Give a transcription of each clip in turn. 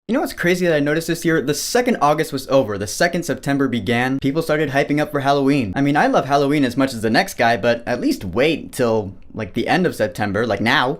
You know what's crazy that I noticed this year? The second August was over, the second September began, people started hyping up for Halloween. I mean, I love Halloween as much as the next guy, but at least wait till, like, the end of September, like now.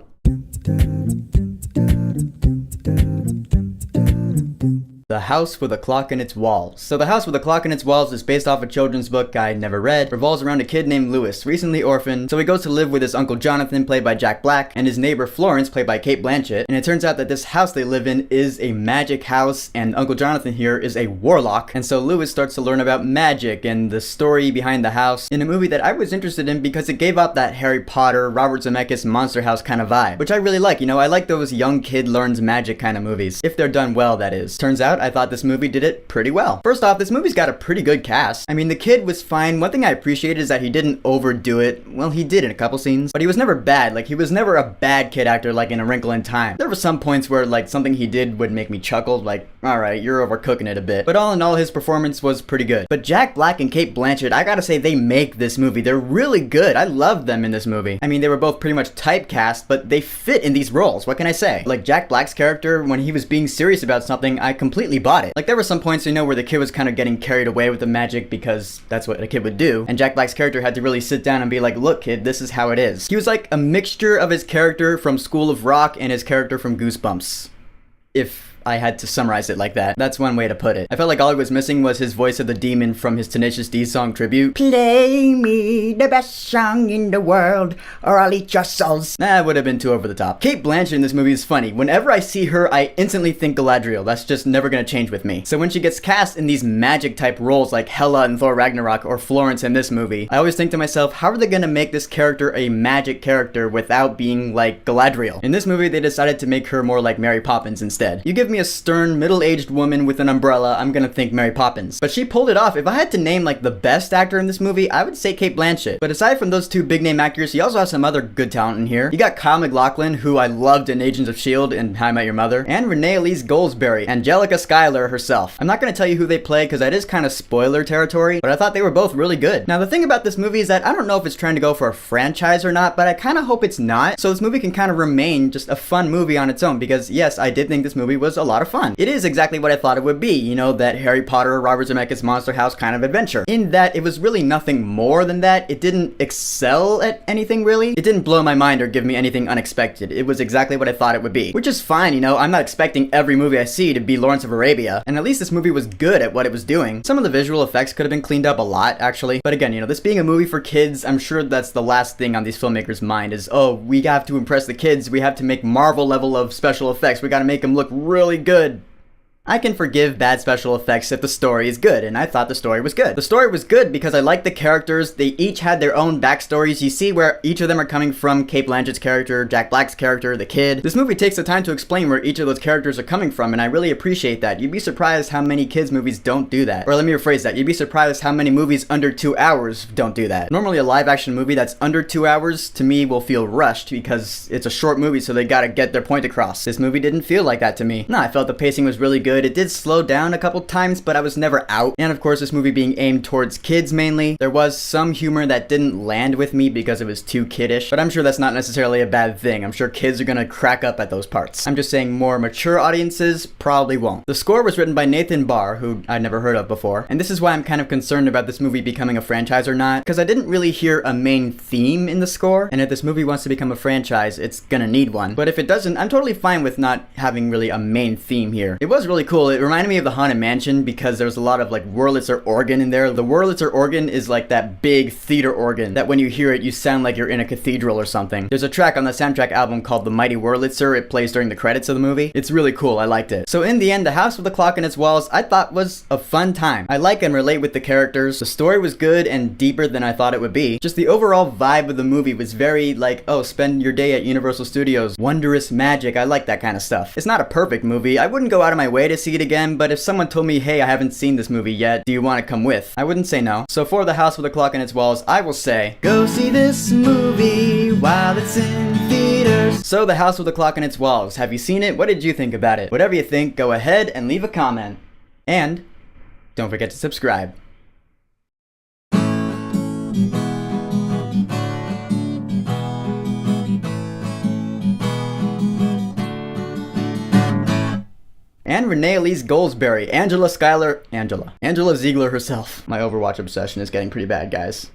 The House with a Clock in Its Walls. So The House with a Clock in Its Walls is based off a children's book I never read, revolves around a kid named Lewis, recently orphaned, so he goes to live with his uncle Jonathan, played by Jack Black, and his neighbor Florence, played by Cate Blanchett, and it turns out that this house they live in is a magic house, and Uncle Jonathan here is a warlock, and so Lewis starts to learn about magic and the story behind the house in a movie that I was interested in because it gave up that Harry Potter, Robert Zemeckis Monster House kind of vibe, which I really like. You know, I like those young kid learns magic kind of movies, if they're done well, that is. Turns out I thought this movie did it pretty well. First off, this movie's got a pretty good cast. I mean, the kid was fine. One thing I appreciated is that he didn't overdo it. Well, he did in a couple scenes, but he was never bad. Like, he was never a bad kid actor like in A Wrinkle in Time. There were some points where, like, something he did would make me chuckle, like, alright, you're overcooking it a bit. But all in all, his performance was pretty good. But Jack Black and Cate Blanchett, I gotta say, they make this movie. They're really good. I love them in this movie. I mean, they were both pretty much typecast, but they fit in these roles. What can I say? Like, Jack Black's character, when he was being serious about something, I completely bought it. Like, there were some points, you know, where the kid was kind of getting carried away with the magic because that's what a kid would do. And Jack Black's character had to really sit down and be like, look, kid, this is how it is. He was like a mixture of his character from School of Rock and his character from Goosebumps, if I had to summarize it like that. That's one way to put it. I felt like all he was missing was his voice of the demon from his Tenacious D song tribute. Play me the best song in the world, or I'll eat your souls. That would have been too over the top. Cate Blanchett in this movie is funny. Whenever I see her, I instantly think Galadriel. That's just never gonna change with me. So when she gets cast in these magic type roles like Hela in Thor Ragnarok or Florence in this movie, I always think to myself, how are they gonna make this character a magic character without being like Galadriel? In this movie, they decided to make her more like Mary Poppins instead. You give me a stern, middle-aged woman with an umbrella, I'm gonna think Mary Poppins. But she pulled it off. If I had to name like the best actor in this movie, I would say Cate Blanchett. But aside from those two big name actors, you also have some other good talent in here. You got Kyle MacLachlan, who I loved in Agents of S.H.I.E.L.D. and How I Met Your Mother, and Renee Elise Goldsberry, Angelica Schuyler herself. I'm not gonna tell you who they play because that is kind of spoiler territory, but I thought they were both really good. Now the thing about this movie is that I don't know if it's trying to go for a franchise or not, but I kind of hope it's not, so this movie can kind of remain just a fun movie on its own, because yes, I did think this movie was a lot of fun. It is exactly what I thought it would be, you know, that Harry Potter, Robert Zemeckis Monster House kind of adventure. In that it was really nothing more than that. It didn't excel at anything really. It didn't blow my mind or give me anything unexpected. It was exactly what I thought it would be, which is fine, you know. I'm not expecting every movie I see to be Lawrence of Arabia, and at least this movie was good at what it was doing. Some of the visual effects could have been cleaned up a lot, actually. But again, you know, this being a movie for kids, I'm sure that's the last thing on these filmmakers' mind is, oh, we have to impress the kids. We have to make Marvel level of special effects. We gotta make them look really good. I can forgive bad special effects if the story is good, and I thought the story was good. The story was good because I liked the characters. They each had their own backstories. You see where each of them are coming from. Cate Blanchett's character, Jack Black's character, the kid. This movie takes the time to explain where each of those characters are coming from, and I really appreciate that. You'd be surprised how many kids movies don't do that. Or let me rephrase that. You'd be surprised how many movies under 2 hours don't do that. Normally a live action movie that's under 2 hours, to me, will feel rushed because it's a short movie, so they gotta get their point across. This movie didn't feel like that to me. No, I felt the pacing was really good. It did slow down a couple times, but I was never out. And of course, this movie being aimed towards kids mainly, there was some humor that didn't land with me because it was too kiddish, but I'm sure that's not necessarily a bad thing. I'm sure kids are gonna crack up at those parts. I'm just saying more mature audiences probably won't. The score was written by Nathan Barr, who I'd never heard of before, and this is why I'm kind of concerned about this movie becoming a franchise or not, because I didn't really hear a main theme in the score, and if this movie wants to become a franchise, it's gonna need one. But if it doesn't, I'm totally fine with not having really a main theme here. It was really cool. It reminded me of the Haunted Mansion because there's a lot of like Wurlitzer organ in there. The Wurlitzer organ is like that big theater organ that when you hear it, you sound like you're in a cathedral or something. There's a track on the soundtrack album called The Mighty Wurlitzer. It plays during the credits of the movie. It's really cool. I liked it. So in the end, The House with a Clock in Its Walls, I thought was a fun time. I like and relate with the characters. The story was good and deeper than I thought it would be. Just the overall vibe of the movie was very like, oh, spend your day at Universal Studios. Wondrous magic. I like that kind of stuff. It's not a perfect movie. I wouldn't go out of my way to see it again, but if someone told me, hey, I haven't seen this movie yet, do you want to come with? I wouldn't say no. So for The House with a Clock in Its Walls, I will say, go see this movie while it's in theaters. So The House with a Clock in Its Walls, have you seen it? What did you think about it? Whatever you think, go ahead and leave a comment. And don't forget to subscribe. And Renee Elise Goldsberry, Angela Ziegler herself. My Overwatch obsession is getting pretty bad, guys.